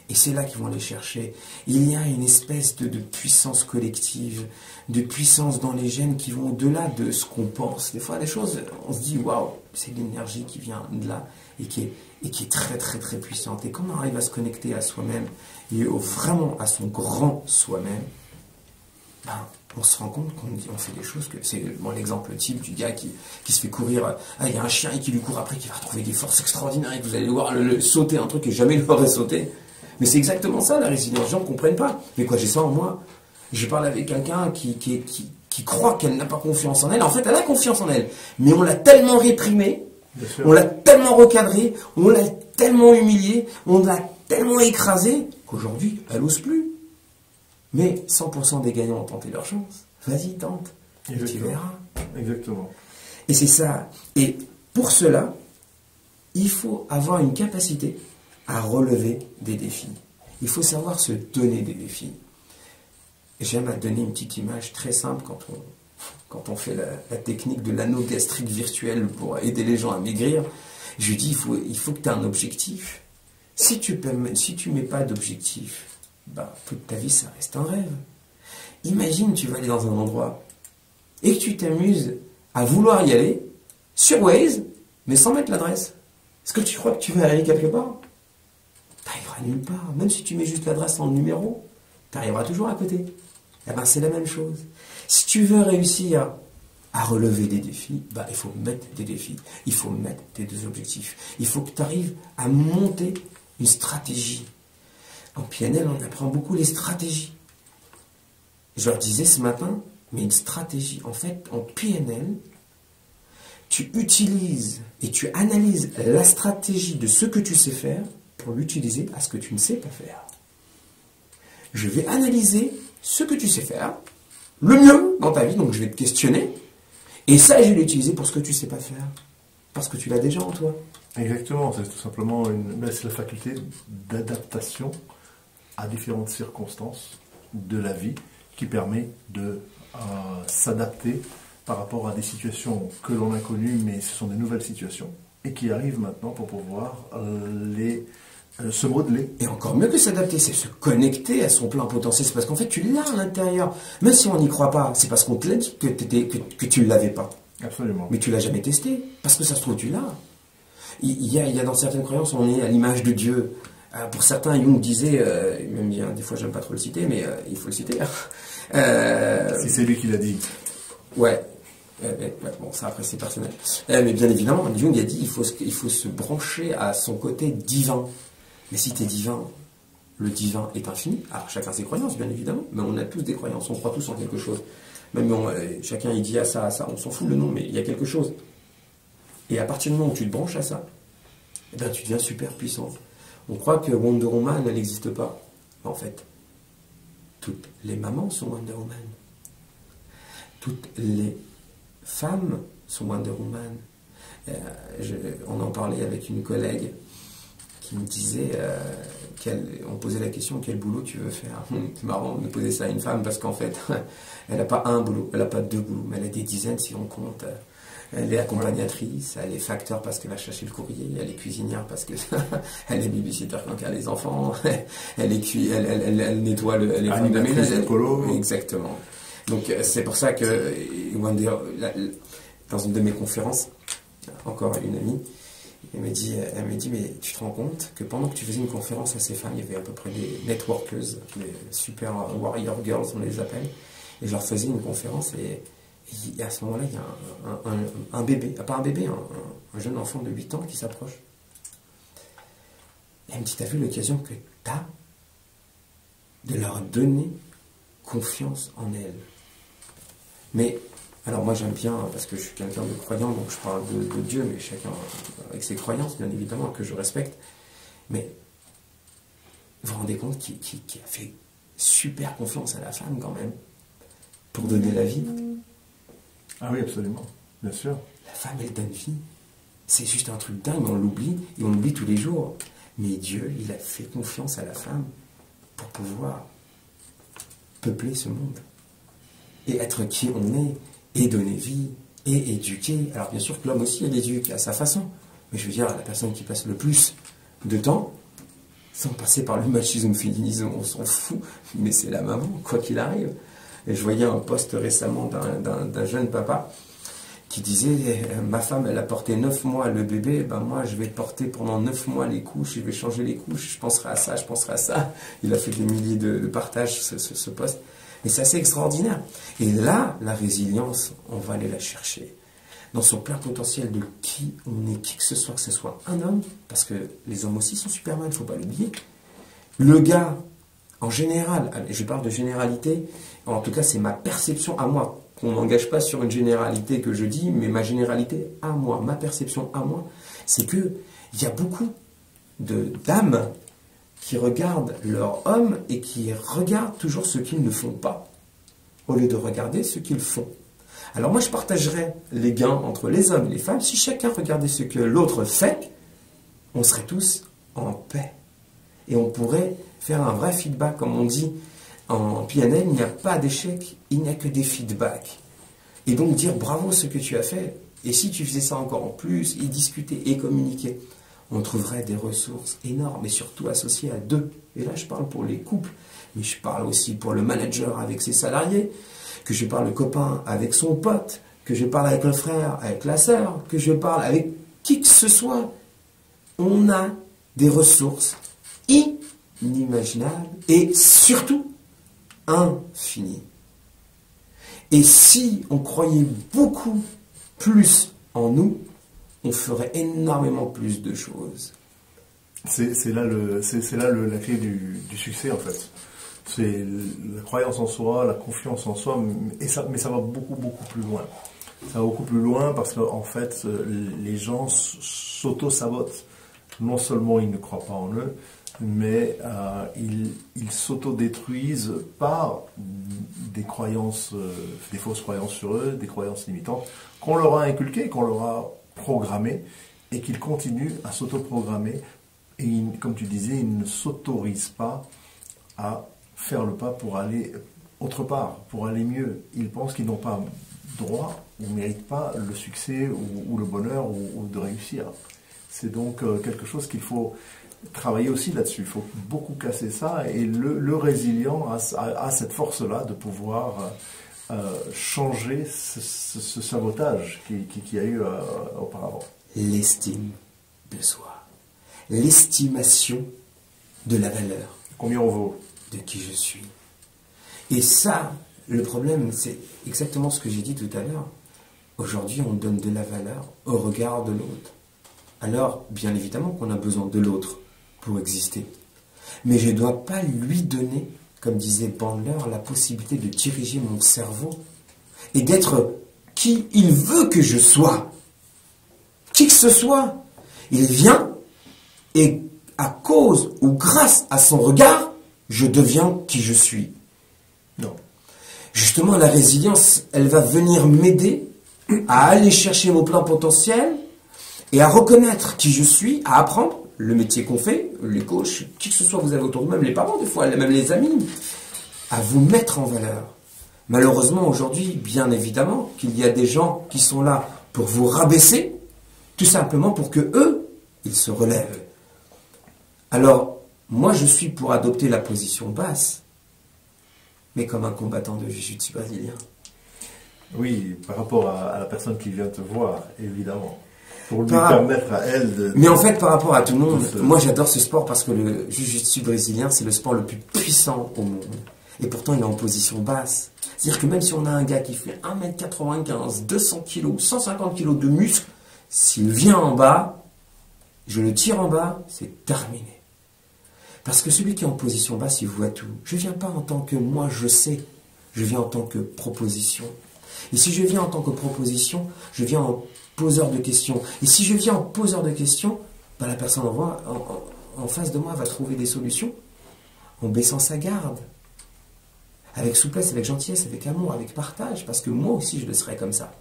Et c'est là qu'ils vont aller chercher. Il y a une espèce de puissance collective, de puissance dans les gènes qui vont au-delà de ce qu'on pense. Des fois, les choses, on se dit, waouh, c'est l'énergie qui vient de là et qui est très, très, très puissante. Et quand on arrive à se connecter à soi-même et vraiment à son grand soi-même, ben, on se rend compte qu'on fait des choses que... C'est l'exemple type du gars qui se fait courir. Il y a un chien qui lui court après, qui va retrouver des forces extraordinaires et que vous allez voir le sauter un truc que jamais il n'aurait sauté. Mais c'est exactement ça, la résilience. Les gens ne comprennent pas. Mais quoi, j'ai ça en moi. Je parle avec quelqu'un qui croit qu'elle n'a pas confiance en elle. En fait, elle a confiance en elle. Mais on l'a tellement réprimée, on l'a tellement recadrée, on l'a tellement humiliée, on l'a tellement écrasée, qu'aujourd'hui, elle n'ose plus. Mais 100% des gagnants ont tenté leur chance. Vas-y, tente. Et tu verras. Exactement. Et c'est ça. Et pour cela, il faut avoir une capacité à relever des défis. Il faut savoir se donner des défis. J'aime à donner une petite image très simple quand on fait la technique de l'anneau gastrique virtuel pour aider les gens à maigrir. Je dis, il faut que tu aies un objectif. Si tu mets pas d'objectif, bah, toute ta vie, ça reste un rêve. Imagine, tu vas aller dans un endroit et que tu t'amuses à vouloir y aller sur Waze, mais sans mettre l'adresse. Est-ce que tu crois que tu vas aller quelque part? Tu n'arriveras nulle part. Même si tu mets juste l'adresse en numéro, tu arriveras toujours à côté. Eh ben, c'est la même chose. Si tu veux réussir à relever des défis, bah, il faut mettre des défis. Il faut mettre tes deux objectifs. Il faut que tu arrives à monter une stratégie. En PNL, on apprend beaucoup les stratégies. Je leur disais ce matin, mais une stratégie. En fait, en PNL, tu utilises et tu analyses la stratégie de ce que tu sais faire pour l'utiliser à ce que tu ne sais pas faire. Je vais analyser ce que tu sais faire, le mieux dans ta vie, donc je vais te questionner, et ça, je vais l'utiliser pour ce que tu ne sais pas faire, parce que tu l'as déjà en toi. Exactement, c'est tout simplement c'est la faculté d'adaptation à différentes circonstances de la vie qui permet de s'adapter par rapport à des situations que l'on a connues, mais ce sont des nouvelles situations, et qui arrivent maintenant pour pouvoir se modeler. Et encore mieux que s'adapter, c'est se connecter à son plein potentiel. C'est parce qu'en fait, tu l'as à l'intérieur. Même si on n'y croit pas, c'est parce qu'on te l'a dit que tu ne l'avais pas. Absolument. Mais tu l'as jamais testé. Parce que ça se trouve, tu l'as. Il y a dans certaines croyances, on est à l'image de Dieu. Pour certains, Jung disait, même bien, des fois, j'aime pas trop le citer, mais il faut le citer. Si c'est lui qui l'a dit. Ouais. Bon, ça après c'est personnel. Mais bien évidemment, Jung a dit il faut se brancher à son côté divin. Mais si tu es divin, le divin est infini. Alors chacun ses croyances, bien évidemment, mais on a tous des croyances, on croit tous en quelque chose. Même chacun il dit à ça, on s'en fout le nom, mais il y a quelque chose. Et à partir du moment où tu te branches à ça, eh ben, tu deviens super puissant. On croit que Wonder Woman, elle n'existe pas. En fait, toutes les mamans sont Wonder Woman. Toutes les femmes sont Wonder Woman. On en parlait avec une collègue qui me disait, on posait la question, quel boulot tu veux faire? C'est marrant de poser ça à une femme parce qu'en fait, elle n'a pas un boulot, elle n'a pas deux boulots, mais elle a des dizaines si on compte. Elle est accompagnatrice, elle est facteur parce qu'elle va chercher le courrier, elle est cuisinière parce qu'elle est babysitter quand elle a les enfants, elle nettoie elle est femme de ménage. Exactement. Donc c'est pour ça que dans une de mes conférences, encore une amie, elle m'a dit, mais tu te rends compte que pendant que tu faisais une conférence à ces femmes, il y avait à peu près des networkers, des super warrior girls, on les appelle, et je leur faisais une conférence, et à ce moment-là, il y a un bébé, pas un bébé, un jeune enfant de 8 ans qui s'approche. Et elle me dit, t'as vu l'occasion que t'as de leur donner confiance en elles. Mais, alors moi j'aime bien, parce que je suis quelqu'un de croyant, donc je parle de Dieu, mais chacun avec ses croyances, bien évidemment, que je respecte. Mais vous vous rendez compte qu'il a fait super confiance à la femme quand même, pour donner la vie. Ah oui, absolument, bien sûr. La femme, elle donne vie. C'est juste un truc dingue, on l'oublie, et on l'oublie tous les jours. Mais Dieu, il a fait confiance à la femme pour pouvoir peupler ce monde. Et être qui on est, et donner vie, et éduquer. Alors bien sûr que l'homme aussi, il éduque à sa façon. Mais je veux dire, la personne qui passe le plus de temps, sans passer par le machisme, féminisme, on s'en fout, mais c'est la maman, quoi qu'il arrive. Et je voyais un post récemment d'un jeune papa qui disait ma femme elle a porté 9 mois le bébé, ben moi je vais porter pendant 9 mois les couches, je vais changer les couches, je penserai à ça, je penserai à ça. Il a fait des milliers de partages ce post. Et c'est assez extraordinaire. Et là, la résilience, on va aller la chercher dans son plein potentiel de qui on est, qui que ce soit un homme, parce que les hommes aussi sont Superman, il ne faut pas l'oublier. Le gars, en général, je parle de généralité, en tout cas c'est ma perception à moi, qu'on n'engage pas sur une généralité que je dis, mais ma généralité à moi, ma perception à moi, c'est qu'il y a beaucoup d'âmes qui regardent leur homme et qui regardent toujours ce qu'ils ne font pas, au lieu de regarder ce qu'ils font. Alors moi je partagerais les gains entre les hommes et les femmes, si chacun regardait ce que l'autre fait, on serait tous en paix. Et on pourrait faire un vrai feedback, comme on dit en PNL, il n'y a pas d'échec, il n'y a que des feedbacks. Et donc dire bravo ce que tu as fait, et si tu faisais ça encore en plus, et discuter et communiquer, on trouverait des ressources énormes, et surtout associées à deux. Et là je parle pour les couples, mais je parle aussi pour le manager avec ses salariés, que je parle le copain avec son pote, que je parle avec le frère, avec la sœur, que je parle avec qui que ce soit. On a des ressources inimaginables et surtout infinies. Et si on croyait beaucoup plus en nous, on ferait énormément plus de choses. C'est là la clé du succès en fait. C'est la croyance en soi, la confiance en soi, mais ça va beaucoup plus loin. Ça va beaucoup plus loin parce qu'en fait, les gens s'auto-sabotent. Non seulement ils ne croient pas en eux, mais ils s'auto-détruisent par des croyances, des fausses croyances sur eux, des croyances limitantes qu'on leur a inculquées, qu'on leur a programmées, et qu'ils continuent à s'auto-programmer. Et comme tu disais, ils ne s'autorisent pas à faire le pas pour aller autre part, pour aller mieux. Ils pensent qu'ils n'ont pas droit ou ne méritent pas le succès ou le bonheur ou de réussir. C'est donc quelque chose qu'il faut travailler aussi là-dessus. Il faut beaucoup casser ça et le résilient a cette force-là de pouvoir changer ce sabotage qu'il y a eu auparavant. L'estime de soi, l'estimation de la valeur. Combien on vaut? De qui je suis. Et ça, le problème, c'est exactement ce que j'ai dit tout à l'heure. Aujourd'hui, on donne de la valeur au regard de l'autre. Alors, bien évidemment qu'on a besoin de l'autre pour exister. Mais je ne dois pas lui donner, comme disait Bandler, la possibilité de diriger mon cerveau et d'être qui il veut que je sois. Qui que ce soit. Il vient et à cause ou grâce à son regard, je deviens qui je suis. Non. Justement, la résilience, elle va venir m'aider à aller chercher mon plein potentiel et à reconnaître qui je suis, à apprendre le métier qu'on fait, les coachs, qui que ce soit vous avez autour de vous, même les parents des fois, même les amis, à vous mettre en valeur. Malheureusement, aujourd'hui, bien évidemment, qu'il y a des gens qui sont là pour vous rabaisser, tout simplement pour que eux, ils se relèvent. Alors, moi, je suis pour adopter la position basse, mais comme un combattant de jiu-jitsu brésilien. Oui, par rapport à la personne qui vient te voir, évidemment. Pour lui permettre à elle de... Mais en fait, par rapport à tout le monde, moi j'adore ce sport parce que le jiu-jitsu brésilien, c'est le sport le plus puissant au monde. Et pourtant, il est en position basse. C'est-à-dire que même si on a un gars qui fait 1m95, 200 kg, 150 kg de muscle, s'il vient en bas, je le tire en bas, c'est terminé. Parce que celui qui est en position basse, il voit tout. Je ne viens pas en tant que moi, je sais. Je viens en tant que proposition. Et si je viens en tant que proposition, je viens en poseur de questions. Et si je viens en poseur de questions, ben la personne en face de moi va trouver des solutions en baissant sa garde. Avec souplesse, avec gentillesse, avec amour, avec partage. Parce que moi aussi, je le serai comme ça.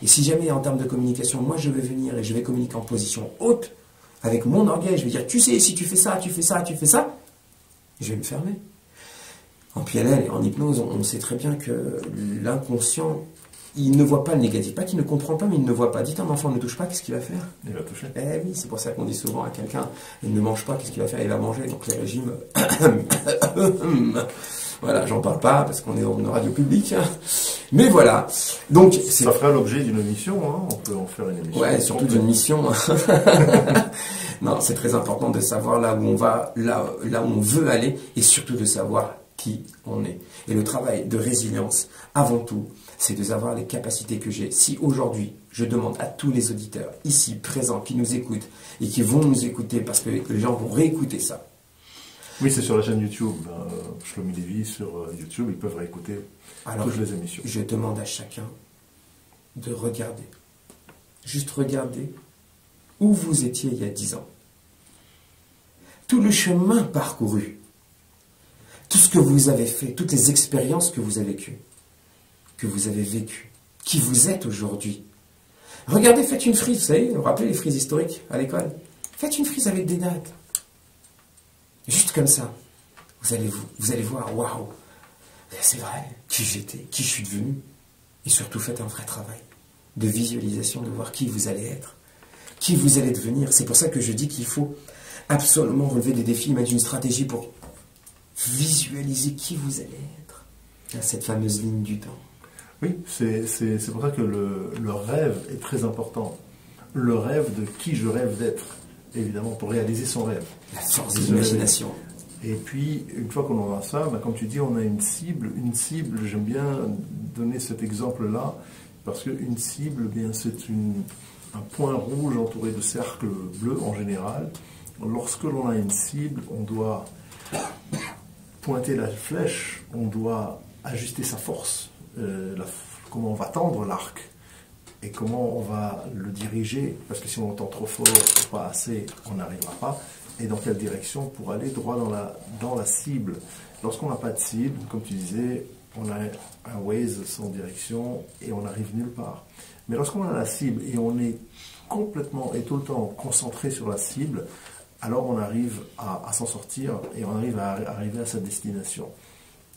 Et si jamais, en termes de communication, moi, je vais venir et je vais communiquer en position haute, avec mon orgueil, je vais dire, tu sais, si tu fais ça, tu fais ça, tu fais ça, je vais me fermer. En PNL et en hypnose, on sait très bien que l'inconscient il ne voit pas le négatif. Pas qu'il ne comprend pas, mais il ne voit pas. Dites à un enfant, ne touche pas, qu'est-ce qu'il va faire? Il va toucher. Eh oui, c'est pour ça qu'on dit souvent à quelqu'un, il ne mange pas, qu'est-ce qu'il va faire? Il va manger. Donc les régimes... Voilà, j'en parle pas parce qu'on est dans une radio publique. Mais voilà. Donc, ça fera l'objet d'une émission, hein. On peut en faire une émission. Ouais, surtout d'une mission. Non, c'est très important de savoir là où on va, là où on veut aller, et surtout de savoir qui on est. Et le travail de résilience, avant tout, c'est de savoir les capacités que j'ai. Si aujourd'hui, je demande à tous les auditeurs ici présents qui nous écoutent et qui vont nous écouter parce que les gens vont réécouter ça. Oui, c'est sur la chaîne YouTube, Shlomi Lévi sur YouTube, ils peuvent réécouter toutes les émissions. Je demande à chacun de regarder, juste regarder où vous étiez il y a 10 ans. Tout le chemin parcouru, tout ce que vous avez fait, toutes les expériences que vous avez vécues, qui vous êtes aujourd'hui. Regardez, faites une frise, vous savez, vous vous rappelez les frises historiques à l'école? Faites une frise avec des dates. Juste comme ça, vous allez voir, waouh, c'est vrai, qui j'étais, qui je suis devenu. Et surtout, faites un vrai travail de visualisation, de voir qui vous allez être, qui vous allez devenir. C'est pour ça que je dis qu'il faut absolument relever des défis, mettre une stratégie pour visualiser qui vous allez être. Cette fameuse ligne du temps. Oui, c'est pour ça que le rêve est très important. Le rêve de qui je rêve d'être. Évidemment, pour réaliser son rêve. La force de l'imagination. Et puis, une fois qu'on en a ça, comme tu dis, on a une cible. Une cible, j'aime bien donner cet exemple-là, parce qu'une cible, c'est un point rouge entouré de cercles bleus en général. Lorsque l'on a une cible, on doit pointer la flèche, on doit ajuster sa force, comment on va tendre l'arc. Et comment on va le diriger, parce que si on entend trop fort ou pas assez, on n'arrivera pas. Et dans quelle direction pour aller droit dans la cible. Lorsqu'on n'a pas de cible, comme tu disais, on a un Waze sans direction et on n'arrive nulle part. Mais lorsqu'on a la cible et on est complètement et tout le temps concentré sur la cible, alors on arrive à s'en sortir et on arrive à arriver à sa destination.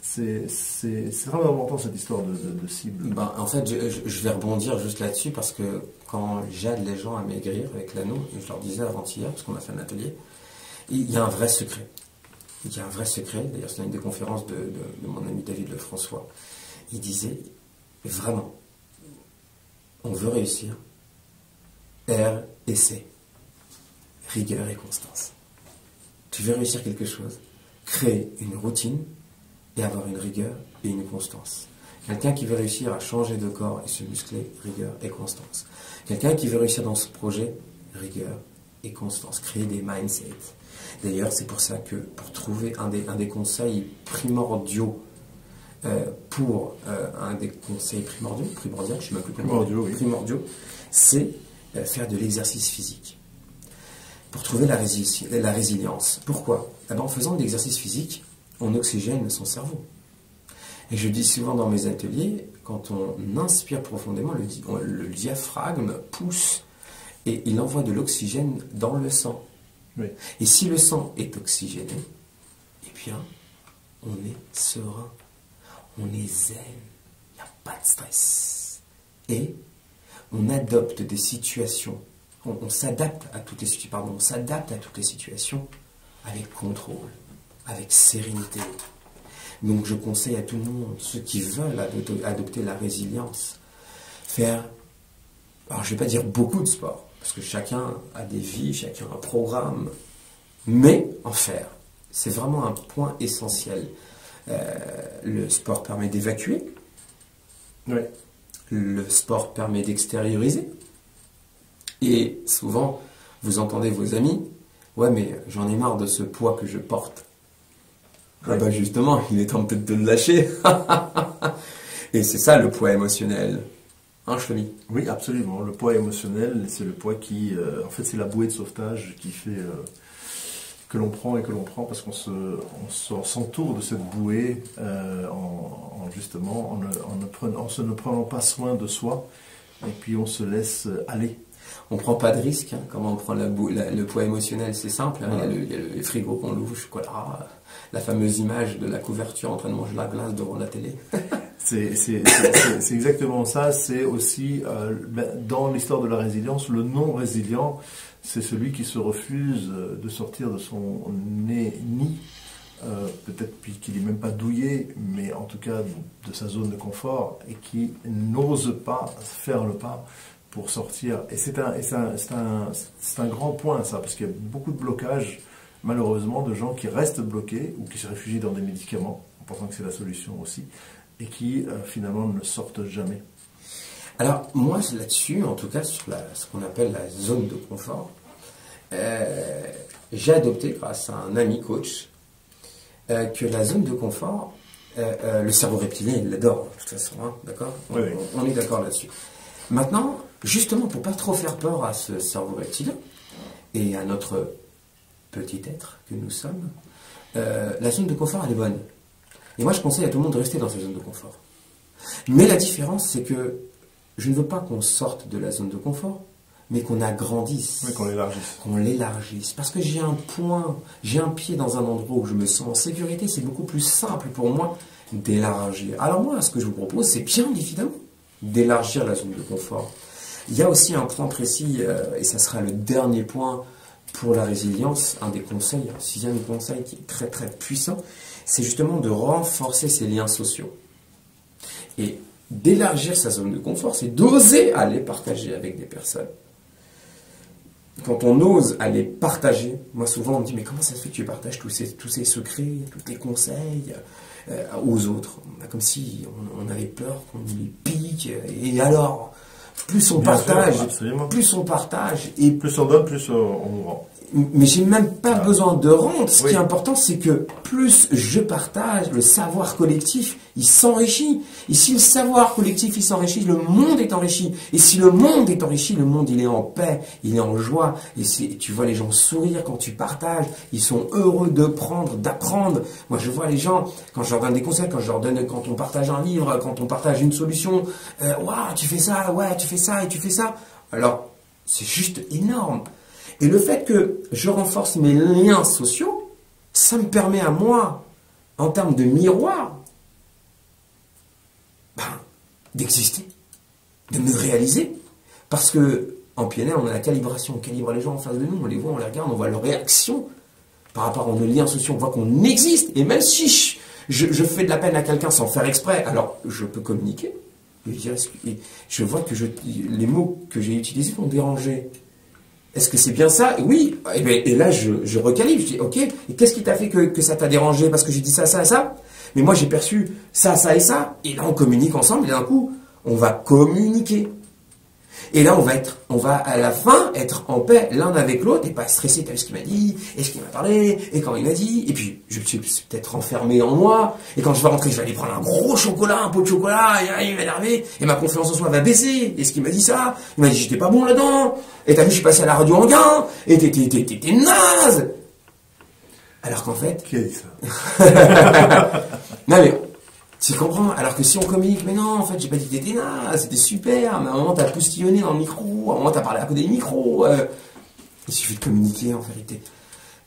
C'est vraiment important cette histoire de cible. En fait, je vais rebondir juste là-dessus parce que quand j'aide les gens à maigrir avec l'anneau, et je leur disais avant-hier, parce qu'on a fait un atelier, il y a un vrai secret. Il y a un vrai secret, d'ailleurs c'est une des conférences de mon ami David Lefrançois. Il disait, vraiment, on veut réussir, R et C, rigueur et constance. Tu veux réussir quelque chose, créer une routine, et avoir une rigueur et une constance. Quelqu'un qui veut réussir à changer de corps et se muscler, rigueur et constance. Quelqu'un qui veut réussir dans ce projet, rigueur et constance. Créer des mindsets. D'ailleurs, c'est pour ça que pour trouver un des conseils primordiaux, c'est faire de l'exercice physique. Pour trouver la résilience. Pourquoi? En faisant de l'exercice physique, on oxygène son cerveau. Et je dis souvent dans mes ateliers, quand on inspire profondément, le diaphragme pousse et il envoie de l'oxygène dans le sang. Oui. Et si le sang est oxygéné, eh bien, on est serein, on est zen, il n'y a pas de stress. Et on adopte des situations, on s'adapte à toutes les situations avec contrôle, avec sérénité. Donc je conseille à tout le monde, ceux qui veulent adopter la résilience, faire, alors je ne vais pas dire beaucoup de sport, parce que chacun a des vies, chacun a un programme, mais en faire. C'est vraiment un point essentiel. Le sport permet d'évacuer, oui. Le sport permet d'extérioriser, et souvent, vous entendez vos amis, ouais mais j'en ai marre de ce poids que je porte. Ah bah justement, il est temps peut-être de le lâcher. Et c'est ça le poids émotionnel. Hein, Shlomi? Oui, absolument. Le poids émotionnel, c'est le poids qui... en fait, c'est la bouée de sauvetage qui fait... que l'on prend et que l'on prend parce qu'on s'entoure de cette bouée justement en ne prenant pas soin de soi et puis on se laisse aller. On ne prend pas de risque, hein. Comment on prend le poids émotionnel, c'est simple, hein. Il y a le frigo qu'on ouvre, la fameuse image de la couverture en train de manger la glace devant la télé. C'est exactement ça. C'est aussi, dans l'histoire de la résilience, le non-résilient, c'est celui qui se refuse de sortir de son nid, peut-être puis qu'il n'est même pas douillé, mais en tout cas de sa zone de confort, et qui n'ose pas faire le pas pour sortir. Et c'est un grand point, ça, parce qu'il y a beaucoup de blocages, malheureusement, de gens qui restent bloqués ou qui se réfugient dans des médicaments, en pensant que c'est la solution aussi, et qui finalement ne sortent jamais. Alors, moi, là-dessus, en tout cas, sur ce qu'on appelle la zone de confort, j'ai adopté, grâce à un ami coach, que la zone de confort, le cerveau reptilien, il l'adore, de toute façon, hein, d'accord ? Oui. On est d'accord là-dessus. Maintenant, justement, pour pas trop faire peur à ce cerveau reptilien et à notre petit être que nous sommes, la zone de confort, elle est bonne. Et moi, je conseille à tout le monde de rester dans cette zone de confort. Mais la différence, c'est que je ne veux pas qu'on sorte de la zone de confort, mais qu'on agrandisse. Oui, qu'on l'élargisse. Qu'on l'élargisse. Parce que j'ai un pied dans un endroit où je me sens en sécurité, c'est beaucoup plus simple pour moi d'élargir. Alors moi, ce que je vous propose, c'est bien évidemment d'élargir la zone de confort. Il y a aussi un point précis, et ça sera le dernier point pour la résilience, un des conseils, s'il y a un conseil qui est très très puissant, c'est justement de renforcer ses liens sociaux. Et d'élargir sa zone de confort, c'est d'oser aller partager avec des personnes. Quand on ose aller partager, moi souvent on me dit, mais comment ça se fait que tu partages tous ces secrets, tous tes conseils aux autres? Comme si on avait peur qu'on nous les pique. Et alors, plus on partage, plus on partage, et plus on donne, plus on rend. Mais j'ai même pas besoin de rendre. Ce qui est important, c'est que plus je partage, le savoir collectif, il s'enrichit. Et si le savoir collectif, il s'enrichit, le monde est enrichi. Et si le monde est enrichi, le monde, il est en paix, il est en joie. Et tu vois les gens sourire quand tu partages. Ils sont heureux d'apprendre. Moi, je vois les gens, quand je leur donne des conseils, quand on partage un livre, quand on partage une solution, waouh, tu fais ça, ouais, tu fais ça, et tu fais ça. Alors, c'est juste énorme. Et le fait que je renforce mes liens sociaux, ça me permet à moi, en termes de miroir, d'exister, de me réaliser. Parce que en PNL, on a la calibration, on calibre les gens en face de nous, on les voit, on les regarde, on voit leurs réactions par rapport à nos liens sociaux, on voit qu'on existe. Et même si je fais de la peine à quelqu'un sans faire exprès, alors je peux communiquer. Et je vois que les mots que j'ai utilisés vont déranger. Est-ce que c'est bien ça? Oui. Et là, je recalibre. Je dis, ok, et qu'est-ce qui t'a fait que ça t'a dérangé? Parce que j'ai dit ça, ça et ça. Mais moi, j'ai perçu ça, ça et ça. Et là, on communique ensemble. Et d'un coup, on va communiquer. Et là, on va à la fin être en paix l'un avec l'autre et pas stressé. T'as vu ce qu'il m'a dit? Et ce qu'il m'a parlé? Et quand il m'a dit? Et puis, je suis peut-être renfermé en moi. Et quand je vais rentrer, je vais aller prendre un gros chocolat, un pot de chocolat. Et il va énerver. Et ma confiance en soi va baisser. Et ce qu'il m'a dit ça? Il m'a dit, j'étais pas bon là-dedans. Et t'as vu, je suis passé à la radio en gain. Et t'es naze. Alors qu'en fait... Qui a dit ça? Non mais... Tu comprends? Alors que si on communique, mais non, en fait, j'ai pas dit que t'étais naze, c'était super, mais à un moment, t'as postillonné dans le micro, à un moment, t'as parlé à côté du micro. Il suffit de communiquer, en vérité.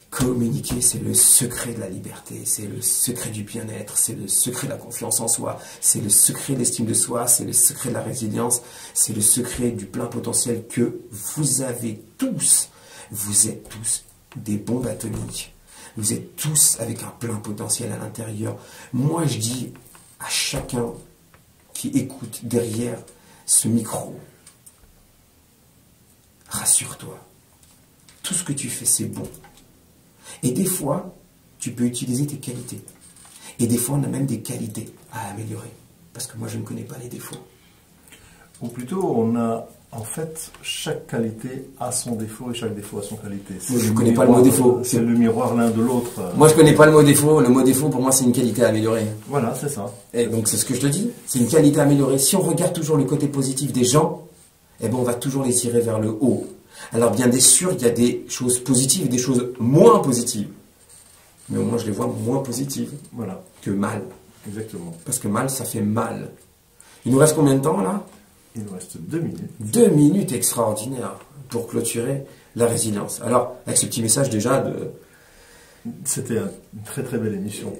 Communiquer, c'est le secret de la liberté, c'est le secret du bien-être, c'est le secret de la confiance en soi, c'est le secret de l'estime de soi, c'est le secret de la résilience, c'est le secret du plein potentiel que vous avez tous. Vous êtes tous des bombes atomiques. Vous êtes tous avec un plein potentiel à l'intérieur. Moi, je dis à chacun qui écoute derrière ce micro, rassure-toi, tout ce que tu fais, c'est bon. Et des fois, tu peux utiliser tes qualités. Et des fois, on a même des qualités à améliorer. Parce que moi, je ne connais pas les défauts. Ou plutôt, on a, en fait, chaque qualité a son défaut et chaque défaut a son qualité. Moi, je ne connais pas le mot défaut. C'est le miroir l'un de l'autre. Moi, je ne connais pas le mot défaut. Le mot défaut, pour moi, c'est une qualité à améliorer. Voilà, c'est ça. Et donc, c'est ce que je te dis. C'est une qualité à améliorer. Si on regarde toujours le côté positif des gens, eh ben, on va toujours les tirer vers le haut. Alors, bien sûr, il y a des choses positives et des choses moins positives. Mais au moins, je les vois moins positives que mal. Exactement. Parce que mal, ça fait mal. Il nous reste combien de temps, là? Il nous reste 2 minutes. 2 minutes extraordinaires pour clôturer la résilience. Alors, avec ce petit message déjà C'était une très très belle émission.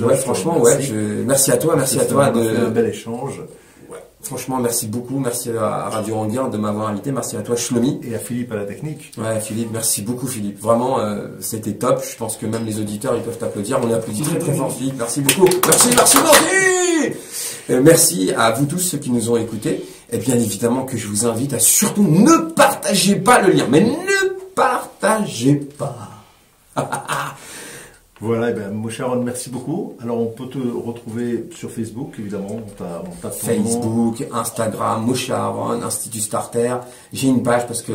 Ouais, franchement, ouais, merci à toi, merci à toi. On a fait un bel échange. Ouais, franchement, merci beaucoup, merci à Radio Anguien de m'avoir invité, merci à toi, Shlomi. Et à Philippe à la technique. Ouais, Philippe, merci beaucoup, Philippe. Vraiment, c'était top. Je pense que même les auditeurs, ils peuvent t'applaudir. On applaudit très très fort, Philippe. Merci beaucoup. Merci, merci, merci. Merci à vous tous ceux qui nous ont écoutés. Et bien évidemment que je vous invite à surtout ne partagez pas le lien, mais ne partagez pas. Voilà, et bien, Moshe Aharon, merci beaucoup. Alors, on peut te retrouver sur Facebook, évidemment. On tape ton Facebook, nom. Instagram, Moshe Aharon, Institut Starter. J'ai une page parce que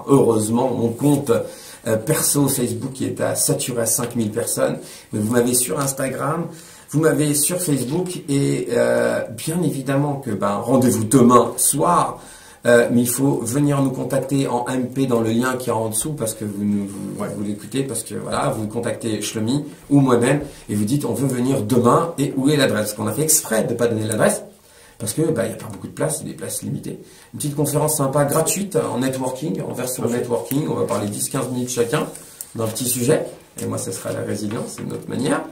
heureusement, mon compte perso Facebook qui est saturé à 5000 personnes. Mais vous m'avez sur Instagram, vous m'avez sur Facebook et bien évidemment que rendez-vous demain soir. Mais il faut venir nous contacter en MP dans le lien qui est en dessous parce que vous l'écoutez, parce que voilà, vous contactez Shlomi ou moi-même et vous dites on veut venir demain et où est l'adresse. On a fait exprès de ne pas donner l'adresse parce que il n'y a pas beaucoup de places, c'est des places limitées. Une petite conférence sympa, gratuite, en networking, en version networking. On va parler 10-15 minutes chacun d'un petit sujet. Et moi, ce sera la résilience, c'est une autre manière.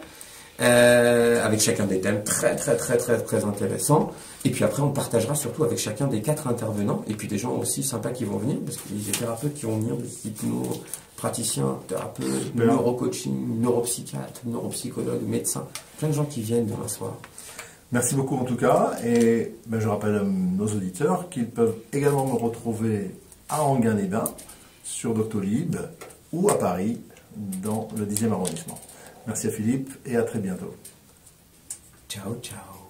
Avec chacun des thèmes très intéressants. Et puis après, on partagera surtout avec chacun des 4 intervenants. Et puis des gens aussi sympas qui vont venir, parce qu'il y a des thérapeutes qui vont venir, des hypnopraticiens, thérapeutes, neurocoaching, neuropsychiatres, neuropsychologues, médecins. Plein de gens qui viennent demain soir. Merci beaucoup en tout cas. Et je rappelle à nos auditeurs qu'ils peuvent également me retrouver à Enghien-les-Bains, sur Doctolib, ou à Paris, dans le 10e arrondissement. Merci à Philippe et à très bientôt. Ciao, ciao.